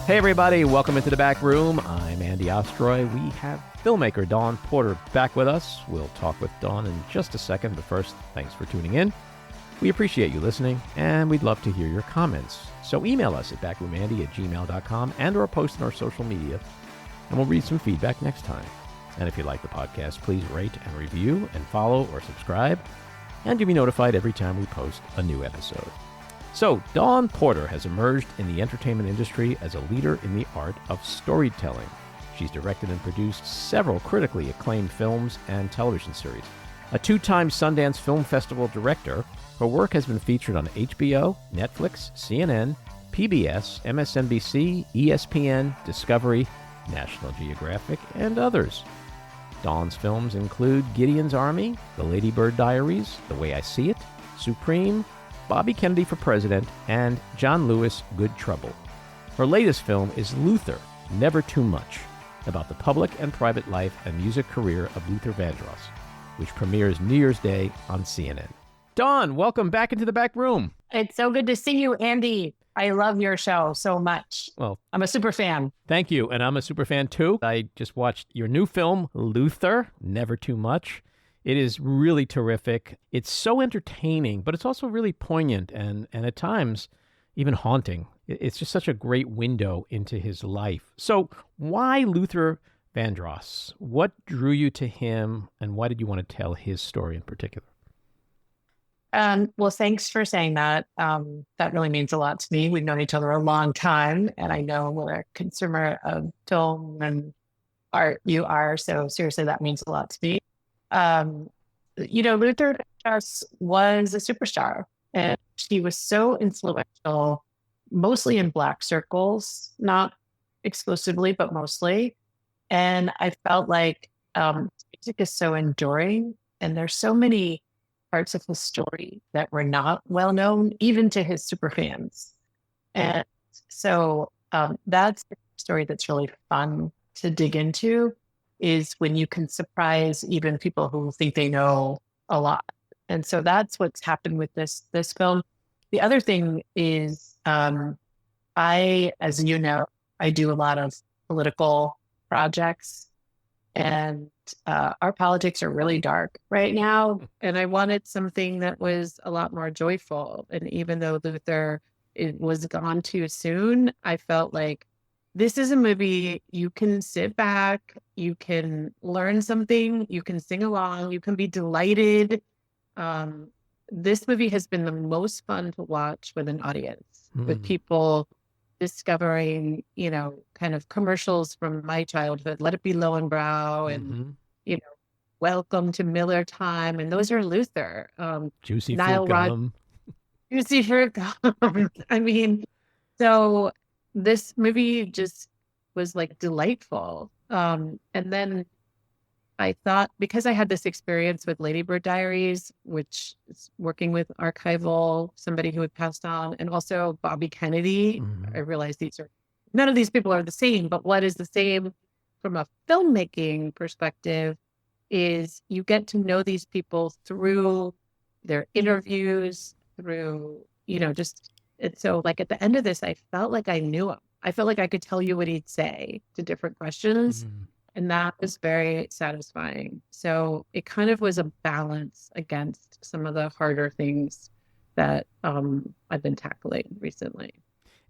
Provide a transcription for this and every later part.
Hey everybody, welcome into the back room. I'm Andy Ostroy. We have filmmaker Dawn Porter back with us. We'll talk with Dawn in just a second, but first, thanks for tuning in. We appreciate you listening, and we'd love to hear your comments. So email us at backroomandy@gmail.com and or post on our social media, and we'll read some feedback next time. And if you like the podcast, please rate and review and follow or subscribe, and you'll be notified every time we post a new episode. So, Dawn Porter has emerged in the entertainment industry as a leader in the art of storytelling. She's directed and produced several critically acclaimed films and television series. A two-time Sundance Film Festival director, her work has been featured on HBO, Netflix, CNN, PBS, MSNBC, ESPN, Discovery, National Geographic, and others. Dawn's films include Gideon'S Army, The Lady Bird Diaries, The Way I See It, Supreme, Bobby Kennedy for President, and John Lewis' Good Trouble. Her latest film is Luther, Never Too Much, about the public and private life and music career of Luther Vandross, which premieres New Year's Day on CNN. Dawn, welcome back into the back room. It's so good to see you, Andy. I love your show so much. Well, I'm a super fan. Thank you, and I'm a super fan too. I just watched your new film, Luther, Never Too Much. It is really terrific. It's so entertaining, but it's also really poignant and at times even haunting. It's just such a great window into his life. So why Luther Vandross? What drew you to him, and why did you want to tell his story in particular? Well, thanks for saying that. That really means a lot to me. We've known each other a long time, and I know what a consumer of film and art you are. So seriously, that means a lot to me. Luther Vandross was a superstar, and she was so influential, mostly in Black circles, not exclusively, but mostly. And I felt like music is so enduring, and there's so many parts of his story that were not well known, even to his super fans. And so that's the story that's really fun to dig into, is when you can surprise even people who think they know a lot. And so that's what's happened with this film. The other thing is, as you know, I do a lot of political projects, and our politics are really dark right now. And I wanted something that was a lot more joyful. And even though Luther was gone too soon, I felt like this is a movie you can sit back, you can learn something, you can sing along, you can be delighted. This movie has been the most fun to watch with an audience, with people discovering, kind of commercials from my childhood, Let It Be Lowenbrow and, Welcome to Miller Time. And those are Luther. Juicy Fruit Gum. Juicy Fruit Gum. I mean, so this movie just was like delightful. And then I thought, because I had this experience with Lady Bird Diaries, which is working with archival, somebody who had passed on, and also Bobby Kennedy, I realized none of these people are the same, but what is the same from a filmmaking perspective is you get to know these people through their interviews, through, and so like at the end of this, I felt like I knew him. I felt like I could tell you what he'd say to different questions. And that was very satisfying. So it kind of was a balance against some of the harder things that I've been tackling recently.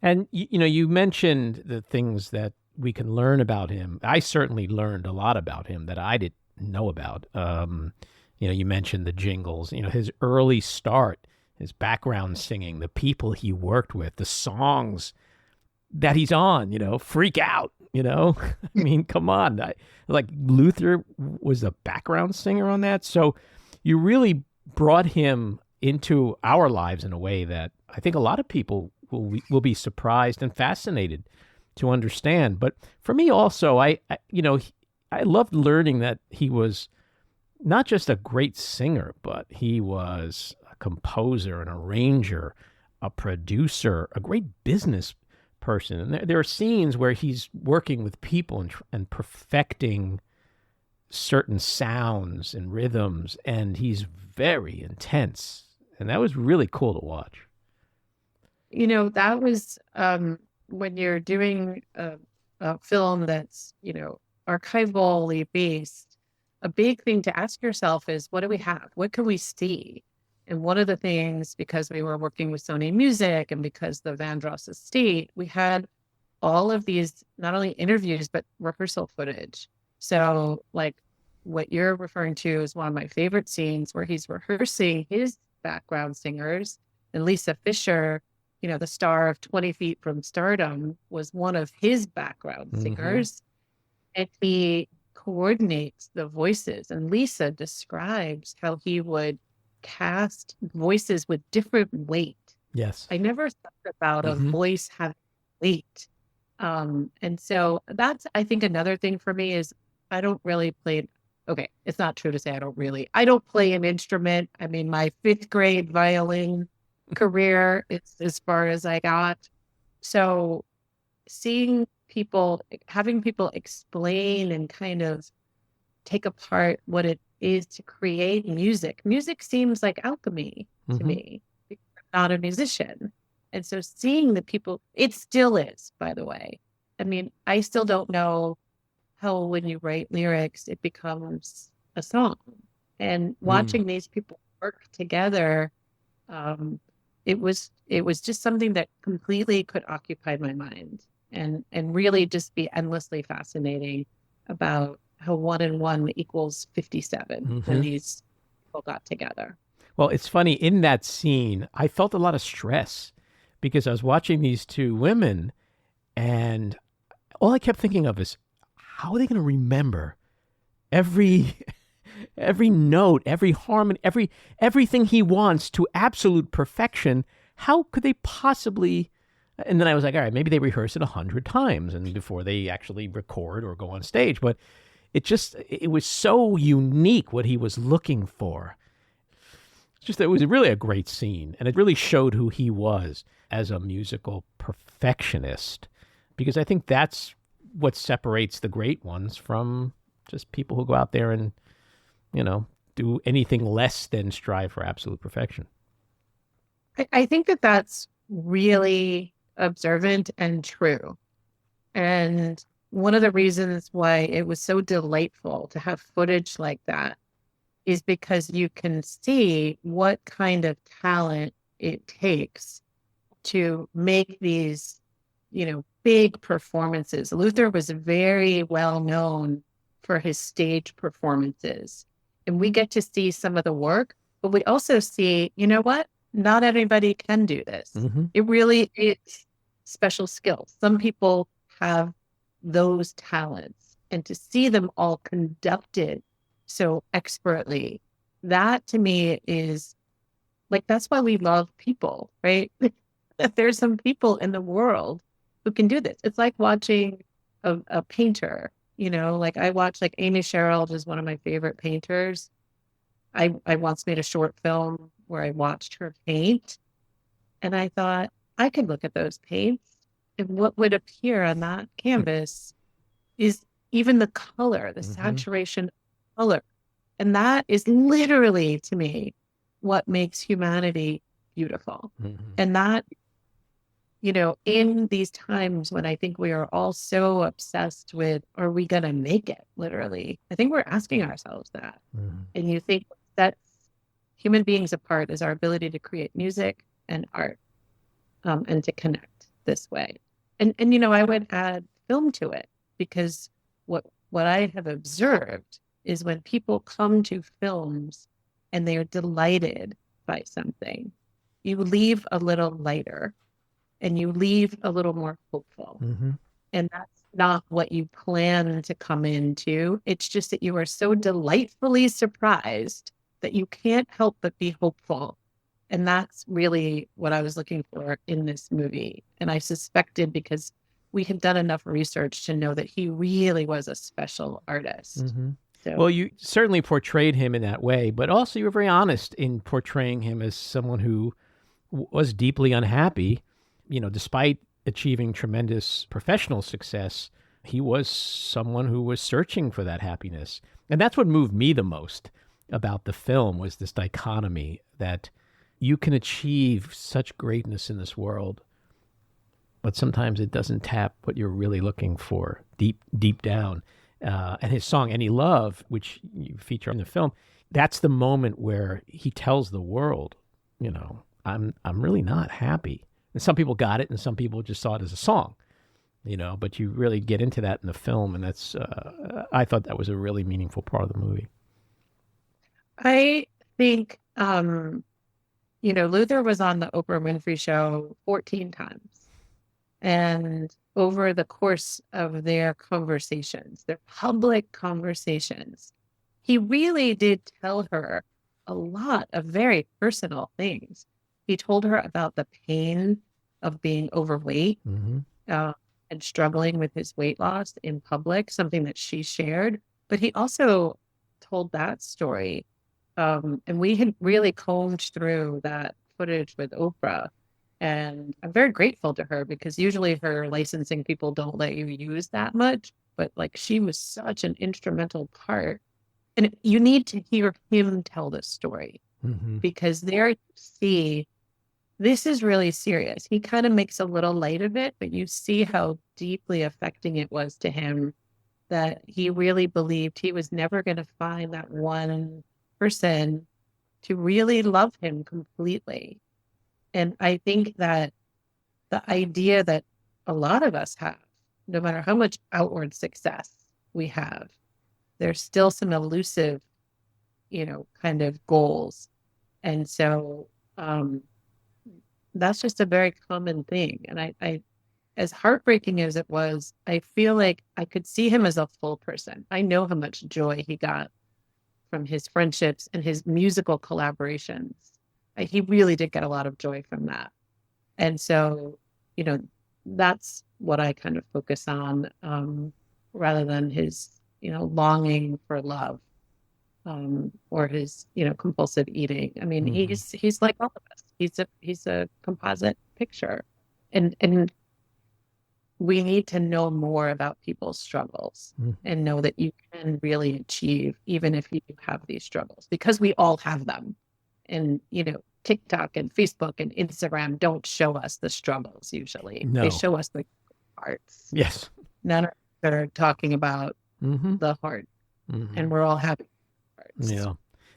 And, you mentioned the things that we can learn about him. I certainly learned a lot about him that I didn't know about. You mentioned the jingles, his early start, his background singing, the people he worked with, the songs that he's on, Freak Out, I mean, come on. Luther was a background singer on that. So you really brought him into our lives in a way that I think a lot of people will be surprised and fascinated to understand. But for me also, I loved learning that he was not just a great singer, but he was a composer, an arranger, a producer, a great business person. And there are scenes where he's working with people and perfecting certain sounds and rhythms, and he's very intense. And that was really cool to watch. That was when you're doing a film that's, archivally based, a big thing to ask yourself is, what do we have? What can we see? And one of the things, because we were working with Sony Music and because the Vandross estate, we had all of these, not only interviews, but rehearsal footage. So like what you're referring to is one of my favorite scenes where he's rehearsing his background singers, and Lisa Fisher, the star of 20 Feet from Stardom, was one of his background singers. And he coordinates the voices. And Lisa describes how he would cast voices with different weight. Yes. I never thought about a voice having weight. And so that's, I think, another thing for me is I don't really play. Okay, it's not true to say I don't play an instrument. I mean, my 5th grade violin career, it's as far as I got. So having people explain and kind of take apart what it is to create music. Music seems like alchemy to me, because I'm not a musician. And so seeing the people, it still is, by the way. I mean, I still don't know how when you write lyrics, it becomes a song. And watching these people work together, it was just something that completely could occupy my mind and really just be endlessly fascinating about how 1 and 1 equals 57 when these people got together. Well, it's funny, in that scene, I felt a lot of stress because I was watching these two women and all I kept thinking of is, how are they going to remember every note, every harmony, everything he wants to absolute perfection? How could they possibly? And then I was like, all right, maybe they rehearse it 100 times and before they actually record or go on stage. But it was so unique what he was looking for. It was really a great scene. And it really showed who he was as a musical perfectionist, because I think that's what separates the great ones from just people who go out there and, do anything less than strive for absolute perfection. I think that that's really observant and true. And one of the reasons why it was so delightful to have footage like that is because you can see what kind of talent it takes to make these, big performances. Luther was very well known for his stage performances. And we get to see some of the work, but we also see, not everybody can do this. It really is special skills. Some people have those talents, and to see them all conducted so expertly, that to me is like, that's why we love people, right? That there's some people in the world who can do this. It's like watching a painter, like I watch, like Amy Sherald is one of my favorite painters. I once made a short film where I watched her paint, and I thought I could look at those paints, and what would appear on that canvas is even the color, the saturation color. And that is literally, to me, what makes humanity beautiful. And that, in these times when I think we are all so obsessed with, are we going to make it? Literally, I think we're asking ourselves that. And you think that human beings apart is our ability to create music and art, and to connect this way. And I would add film to it, because what I have observed is when people come to films and they are delighted by something, you leave a little lighter and you leave a little more hopeful. And that's not what you plan to come into. It's just that you are so delightfully surprised that you can't help but be hopeful. And that's really what I was looking for in this movie. And I suspected, because we had done enough research to know that he really was a special artist. So. Well, you certainly portrayed him in that way, but also you were very honest in portraying him as someone who was deeply unhappy. Despite achieving tremendous professional success, he was someone who was searching for that happiness. And that's what moved me the most about the film, was this dichotomy that you can achieve such greatness in this world but sometimes it doesn't tap what you're really looking for deep down. And his song "Any Love," which you feature in the film, that's the moment where he tells the world, I'm really not happy. And some people got it, and some people just saw it as a song, But you really get into that in the film, and that's I thought that was a really meaningful part of the movie. I think, Luther was on the Oprah Winfrey Show 14 times. And over the course of their conversations, their public conversations, he really did tell her a lot of very personal things. He told her about the pain of being overweight and struggling with his weight loss in public, something that she shared. But he also told that story. And we had really combed through that footage with Oprah. And I'm very grateful to her because usually her licensing people don't let you use that much. But like she was such an instrumental part. And you need to hear him tell this story because there you see this is really serious. He kind of makes a little light of it, but you see how deeply affecting it was to him that he really believed he was never going to find that one person to really love him completely. And I think that the idea that a lot of us have, no matter how much outward success we have, there's still some elusive, kind of goals. And so that's just a very common thing. And I, as heartbreaking as it was, I feel like I could see him as a full person. I know how much joy he got from his friendships and his musical collaborations. He really did get a lot of joy from that. And so, that's what I kind of focus on rather than his, longing for love or his, compulsive eating. I mean, he's like all of us. He's a composite picture. And we need to know more about people's struggles and know that you can really achieve even if you have these struggles because we all have them. And, TikTok and Facebook and Instagram don't show us the struggles usually. No. They show us the parts. Yes. None of us are talking about the heart. And we're all happy parts. Yeah.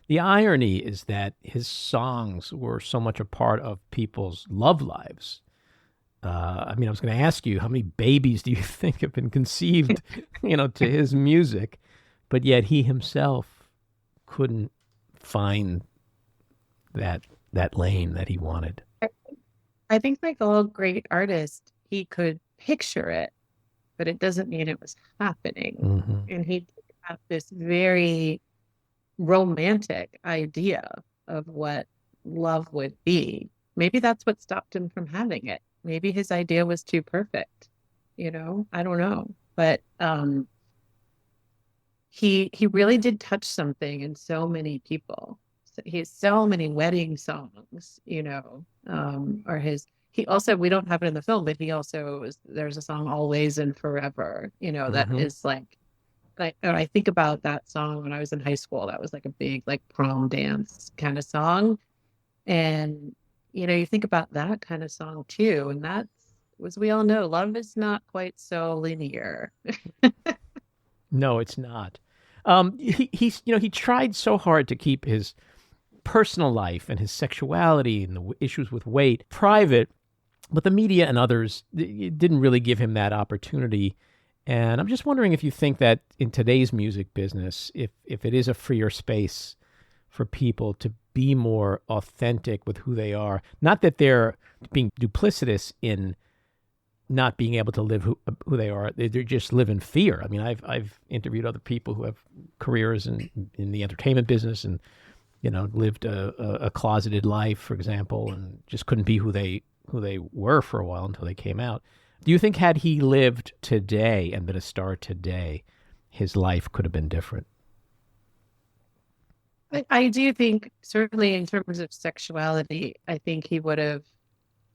The irony is that his songs were so much a part of people's love lives. I was going to ask you, how many babies do you think have been conceived, to his music? But yet he himself couldn't find that lane that he wanted. I think like all great artists, he could picture it, but it doesn't mean it was happening. And he had this very romantic idea of what love would be. Maybe that's what stopped him from having it. Maybe his idea was too perfect. I don't know. But he really did touch something in so many people. He has so many wedding songs, or he also, we don't have it in the film, but he also, there's a song Always and Forever, that is like, when I think about that song when I was in high school, that was like a big, like prom dance kind of song. And, you think about that kind of song too. And that's, as we all know, love is not quite so linear. No, it's not. He tried so hard to keep his personal life and his sexuality and the issues with weight private, but the media and others didn't really give him that opportunity. And I'm just wondering if you think that in today's music business, if it is a freer space for people to be more authentic with who they are, not that they're being duplicitous in not being able to live who they are, they just live in fear. I mean, I've interviewed other people who have careers in the entertainment business and lived a closeted life, for example, and just couldn't be who they were for a while until they came out. Do you think had he lived today and been a star today, his life could have been different? I do think, certainly in terms of sexuality, I think he would have.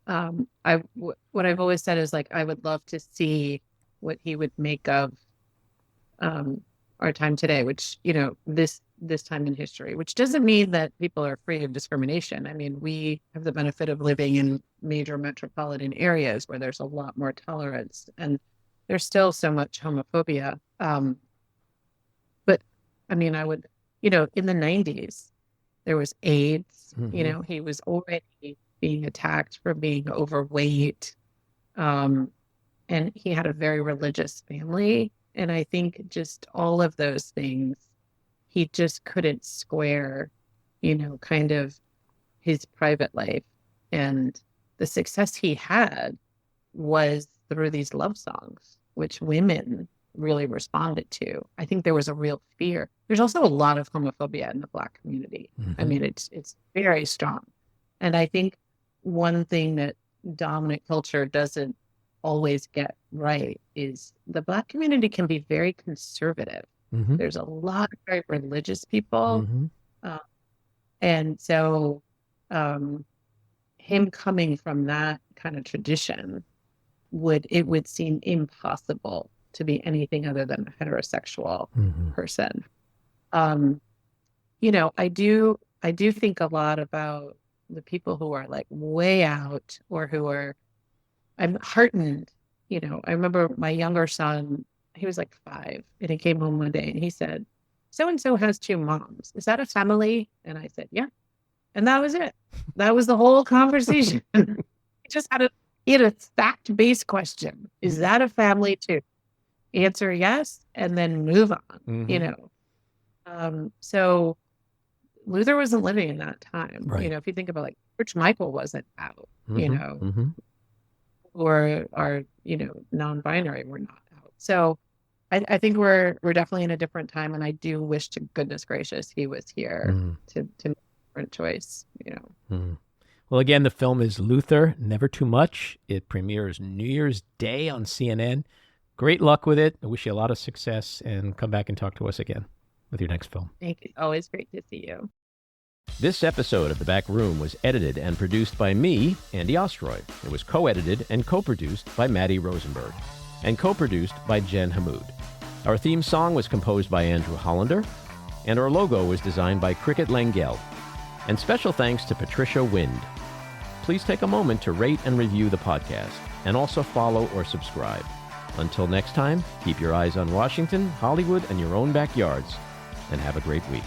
What I've always said is like I would love to see what he would make of our time today, which this time in history, which doesn't mean that people are free of discrimination. I mean, we have the benefit of living in major metropolitan areas where there's a lot more tolerance, and there's still so much homophobia. But I mean, I would, in the 90s, there was AIDS. He was already being attacked for being overweight. And he had a very religious family. And I think just all of those things, he just couldn't square, kind of his private life. And the success he had was through these love songs, which women really responded to. I think there was a real fear. There's also a lot of homophobia in the Black community. I mean, it's very strong. And I think one thing that dominant culture doesn't always get right is the Black community can be very conservative. There's a lot of very religious people. And so him coming from that kind of tradition would seem impossible to be anything other than a heterosexual person. I do think a lot about the people who are like way out, or who are, I'm heartened. I remember my younger son, he was like 5, and he came home one day and he said, "So-and-so has 2 moms. Is that a family?" And I said, "Yeah." And that was it. That was the whole conversation. He had a fact-based question. Is that a family too? Answer yes, and then move on, So Luther wasn't living in that time. Right. If you think about, like, George Michael wasn't out, or our, non-binary were not out. So I think we're definitely in a different time, and I do wish to goodness gracious he was here to make a different choice. Well, again, the film is Luther, Never Too Much. It premieres New Year's Day on CNN. Great luck with it. I wish you a lot of success, and come back and talk to us again with your next film. Thank you. Always great to see you. This episode of The Back Room was edited and produced by me, Andy Ostroy. It was co-edited and co-produced by Maddie Rosenberg, and co-produced by Jen Hammoud. Our theme song was composed by Andrew Hollander, and our logo was designed by Cricket Langell. And special thanks to Patricia Wind. Please take a moment to rate and review the podcast, and also follow or subscribe. Until next time, keep your eyes on Washington, Hollywood, and your own backyards, and have a great week.